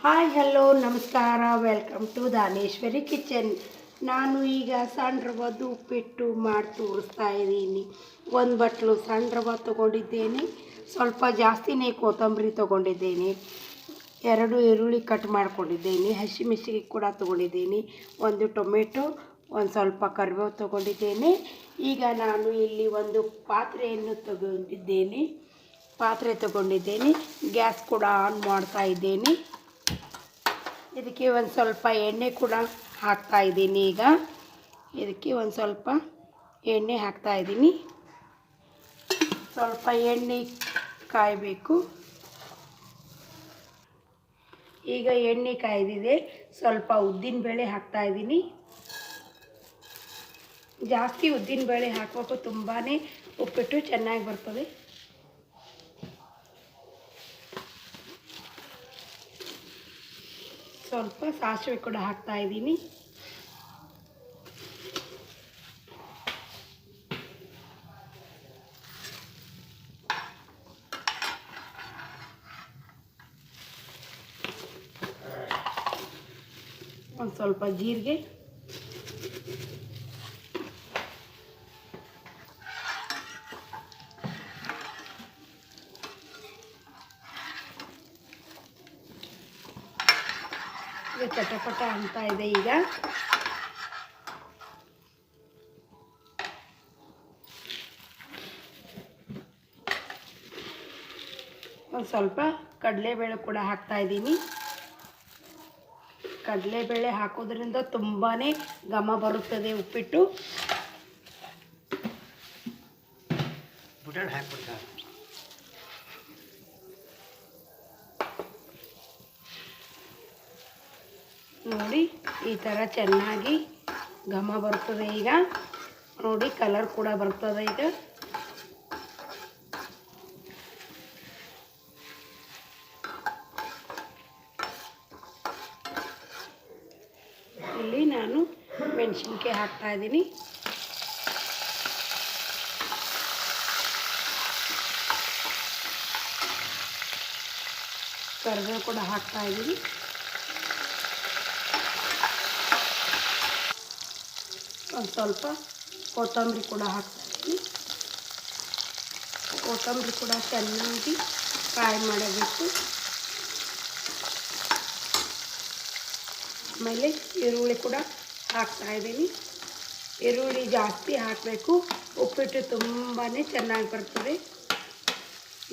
Hi hello ನಮಸ್ಕಾರ, welcome to Daneshwari kitchen. ನಾನು ಈಗ ಸಣ್ಣ ರವದ್ದು ಉಪ್ಪಿಟ್ಟು ಮಾಡಿ ತೋರಿಸ್ತಾ ಇದ್ದೀನಿ. ಒಂದು ಬಟ್ಲು ಸಣ್ಣ ರವೆ ತೊಗೊಂಡಿದ್ದೇನೆ, ಸ್ವಲ್ಪ ಜಾಸ್ತಿನೇ ಕೊತ್ತಂಬರಿ ತೊಗೊಂಡಿದ್ದೇನೆ, 2 ಈರುಳ್ಳಿ ಕಟ್ ಮಾಡ್ಕೊಂಡಿದ್ದೇನೆ, ಹಸಿಮೆಣಸಿಗೆ ಕೂಡ ತೊಗೊಂಡಿದ್ದೀನಿ, 1 ಟೊಮೆಟೊ, ಒಂದು ಸ್ವಲ್ಪ ಕರಿಬೇವು ತೊಗೊಂಡಿದ್ದೇನೆ. ಈಗ ನಾನು ಇಲ್ಲಿ ಒಂದು ಪಾತ್ರೆ ತೊಗೊಂಡಿದ್ದೇನೆ. ಗ್ಯಾಸ್ ಕೂಡ ಆನ್ ಮಾಡ್ತಾ ಇದ್ದೇನೆ. ಇದಕ್ಕೆ ಒಂದು ಸ್ವಲ್ಪ ಎಣ್ಣೆ ಕೂಡ ಹಾಕ್ತಾ ಇದ್ದೀನಿ. ಈಗ ಇದಕ್ಕೆ ಒಂದು ಸ್ವಲ್ಪ ಎಣ್ಣೆ ಹಾಕ್ತಾ ಇದ್ದೀನಿ. ಸ್ವಲ್ಪ ಎಣ್ಣೆ ಕಾಯಬೇಕು. ಈಗ ಎಣ್ಣೆ ಕಾಯ್ದಿದೆ. ಸ್ವಲ್ಪ ಉದ್ದಿನಬೇಳೆ ಹಾಕ್ತಾ ಇದ್ದೀನಿ. ಜಾಸ್ತಿ ಉದ್ದಿನಬೇಳೆ ಹಾಕಬೇಕು, ತುಂಬಾ ಉಪ್ಪಿಟ್ಟು ಚೆನ್ನಾಗಿ ಬರ್ತದೆ. ಸ್ವಲ್ಪ ಸಾಸಿವೆ ಕೂಡ ಹಾಕ್ತಾ ಇದ್ದೀನಿ. ಒಂದು ಸ್ವಲ್ಪ ಜೀರಿಗೆ, ಚಟಪಟ ಅಂತ ಇದೆ. ಈಗ ಒಂದು ಸ್ವಲ್ಪ ಕಡಲೆಬೇಳೆ ಕೂಡ ಹಾಕ್ತಾ ಇದ್ದೀನಿ. ಕಡಲೆಬೇಳೆ ಹಾಕೋದ್ರಿಂದ ತುಂಬಾ ಘಮ ಬರುತ್ತದೆ ಉಪ್ಪಿಟ್ಟು. ನೋಡಿ, ಈ ಥರ ಚೆನ್ನಾಗಿ ಘಮ ಬರ್ತದೆ. ಈಗ ನೋಡಿ, ಕಲರ್ ಕೂಡ ಬರ್ತದೆ. ಈಗ ಇಲ್ಲಿ ನಾನು ಮೆಣಸಿನ್ಕಾಯಿ ಹಾಕ್ತಾ ಇದ್ದೀನಿ. ಕರಿಬೇವು ಕೂಡ ಹಾಕ್ತಾ ಇದ್ದೀನಿ. ಒಂದು ಸ್ವಲ್ಪ ಕೊತ್ತಂಬರಿ ಕೂಡ ಹಾಕ್ತಾ ಇದ್ದೀನಿ. ಕೊತ್ತಂಬರಿ ಕೂಡ ಚೆನ್ನಾಗಿ ಫ್ರೈ ಮಾಡಬೇಕು. ಆಮೇಲೆ ಈರುಳ್ಳಿ ಕೂಡ ಹಾಕ್ತಾ ಇದ್ದೀನಿ. ಈರುಳ್ಳಿ ಜಾಸ್ತಿ ಹಾಕಬೇಕು, ಉಪ್ಪಿಟ್ಟು ತುಂಬಾ ಚೆನ್ನಾಗಿ ಬರ್ತದೆ.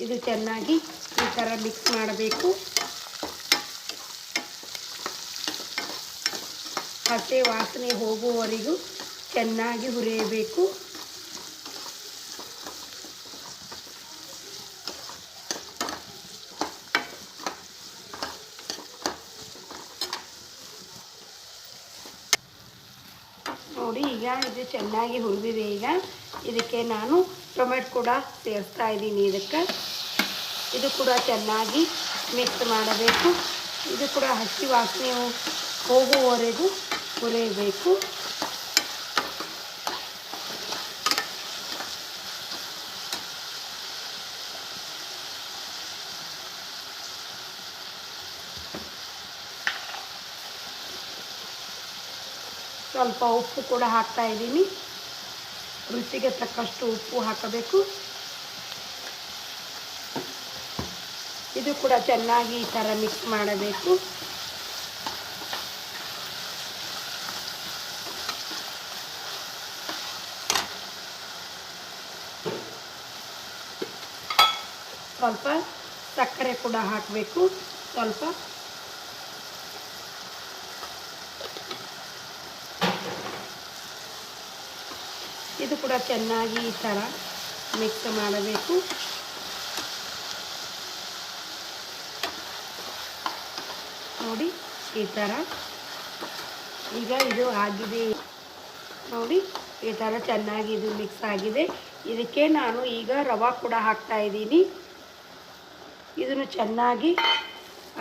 ಇದು ಚೆನ್ನಾಗಿ ಈ ಥರ ಮಿಕ್ಸ್ ಮಾಡಬೇಕು. ಹಸಿ ವಾಸನೆ ಹೋಗುವವರೆಗೂ ಚೆನ್ನಾಗಿ ಹುರಿಯಬೇಕು. ನೋಡಿ, ಈಗ ಇದು ಚೆನ್ನಾಗಿ ಹುರಿದಿದೆ. ಈಗ ಇದಕ್ಕೆ ನಾನು ಟೊಮೆಟೊ ಕೂಡ ಸೇರಿಸ್ತಾ ಇದ್ದೀನಿ. ಇದು ಕೂಡ ಚೆನ್ನಾಗಿ ಮಿಕ್ಸ್ ಮಾಡಬೇಕು. ಇದು ಕೂಡ ಹಸಿ ವಾಸನೆ ಹೋಗುವವರೆಗೂ ಹುರಿಯಬೇಕು. ಸ್ವಲ್ಪ ಉಪ್ಪು ಕೂಡ ಹಾಕ್ತಾ ಇದ್ದೀನಿ. ರುಚಿಗೆ ತಕ್ಕಷ್ಟು ಉಪ್ಪು ಹಾಕಬೇಕು. ಇದು ಕೂಡ ಚೆನ್ನಾಗಿ ಈ ಥರ ಮಿಕ್ಸ್ ಮಾಡಬೇಕು. ಸ್ವಲ್ಪ ಸಕ್ಕರೆ ಕೂಡ ಹಾಕಬೇಕು. ಸ್ವಲ್ಪ ಇದು ಕೂಡ ಚೆನ್ನಾಗಿ ಈ ಥರ ಮಿಕ್ಸ್ ಮಾಡಬೇಕು. ನೋಡಿ, ಈ ಥರ ಈಗ ಇದು ಆಗಿದೆ. ನೋಡಿ, ಈ ಥರ ಚೆನ್ನಾಗಿ ಇದು ಮಿಕ್ಸ್ ಆಗಿದೆ. ಇದಕ್ಕೆ ನಾನು ಈಗ ರವೆ ಕೂಡ ಹಾಕ್ತಾ ಇದ್ದೀನಿ. ಇದನ್ನು ಚೆನ್ನಾಗಿ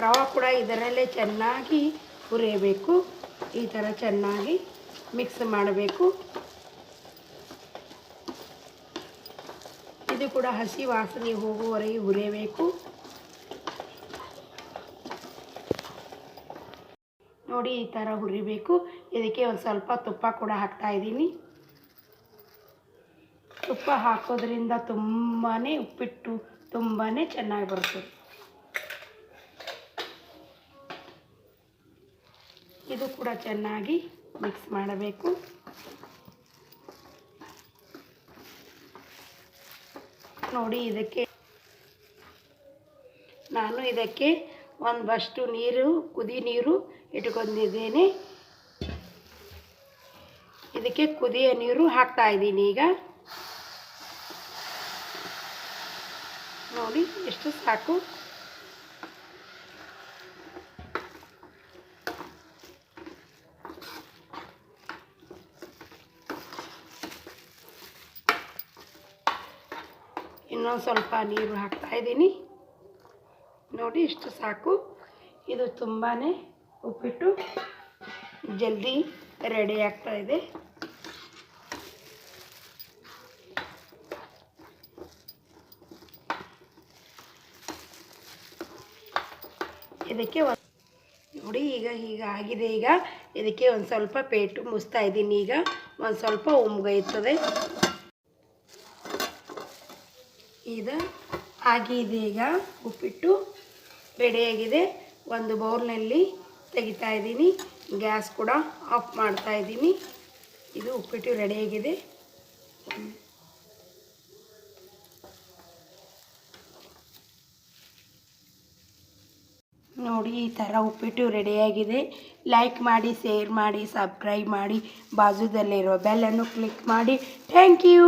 ರವೆ ಕೂಡ ಇದರಲ್ಲೇ ಚೆನ್ನಾಗಿ ಹುರಿಯಬೇಕು. ಈ ಥರ ಚೆನ್ನಾಗಿ ಮಿಕ್ಸ್ ಮಾಡಬೇಕು. ಇದು ಕೂಡ ಹಸಿ ವಾಸನೆ ಹೋಗುವವರೆಗೆ ಹುರಿಯಬೇಕು. ನೋಡಿ ಈ ಥರ ಹುರಿಬೇಕು. ಇದಕ್ಕೆ ಒಂದು ಸ್ವಲ್ಪ ತುಪ್ಪ ಕೂಡ ಹಾಕ್ತಾಯಿದ್ದೀನಿ. ತುಪ್ಪ ಹಾಕೋದ್ರಿಂದ ತುಂಬಾ ಉಪ್ಪಿಟ್ಟು ತುಂಬಾ ಚೆನ್ನಾಗಿ ಬರ್ತದೆ. ಇದು ಕೂಡ ಚೆನ್ನಾಗಿ ಮಿಕ್ಸ್ ಮಾಡಬೇಕು. ನೋಡಿ ನಾನು ಇದಕ್ಕೆ ಒಂದು ಬಷ್ಟು ಕುದಿ ನೀರು ಇಟ್ಕೊಂಡಿದ್ದೇನೆ. ಇದಕ್ಕೆ ಕುದಿಯ ನೀರು ಹಾಕ್ತಾಯಿದ್ದೀನಿ. ಈಗ ನೋಡಿ ಎಷ್ಟು ಸಾಕು. ಇನ್ನೊಂದು ಸ್ವಲ್ಪ ನೀರು ಹಾಕ್ತಾಯಿದ್ದೀನಿ. ನೋಡಿ ಇಷ್ಟು ಸಾಕು. ಇದು ತುಂಬಾ ಉಪ್ಪಿಟ್ಟು ಜಲ್ದಿ ರೆಡಿ ಆಗ್ತಾಯಿದೆ. ಇದಕ್ಕೆ ನೋಡಿ ಈಗ ಆಗಿದೆ. ಈಗ ಇದಕ್ಕೆ ಒಂದು ಸ್ವಲ್ಪ ಪೇಟು ಮುಚ್ತಾ ಇದ್ದೀನಿ. ಈಗ ಒಂದು ಸ್ವಲ್ಪ ಉಮ್ಗೈತದೆ. ಇದು ಆಗಿದೆ. ಈಗ ಉಪ್ಪಿಟ್ಟು ರೆಡಿಯಾಗಿದೆ. ಒಂದು ಬೌಲ್ನಲ್ಲಿ ತೆಗಿತಾ ಇದ್ದೀನಿ. ಗ್ಯಾಸ್ ಕೂಡ ಆಫ್ ಮಾಡ್ತಾ ಇದ್ದೀನಿ. ಇದು ಉಪ್ಪಿಟ್ಟು ರೆಡಿಯಾಗಿದೆ. ನೋಡಿ ಈ ಥರ ಉಪ್ಪಿಟ್ಟು ರೆಡಿಯಾಗಿದೆ. ಲೈಕ್ ಮಾಡಿ, ಶೇರ್ ಮಾಡಿ, ಸಬ್ಸ್ಕ್ರೈಬ್ ಮಾಡಿ, ಬಾಜುದಲ್ಲಿರೋ ಬೆಲ್ಲನ್ನು ಕ್ಲಿಕ್ ಮಾಡಿ. Thank you.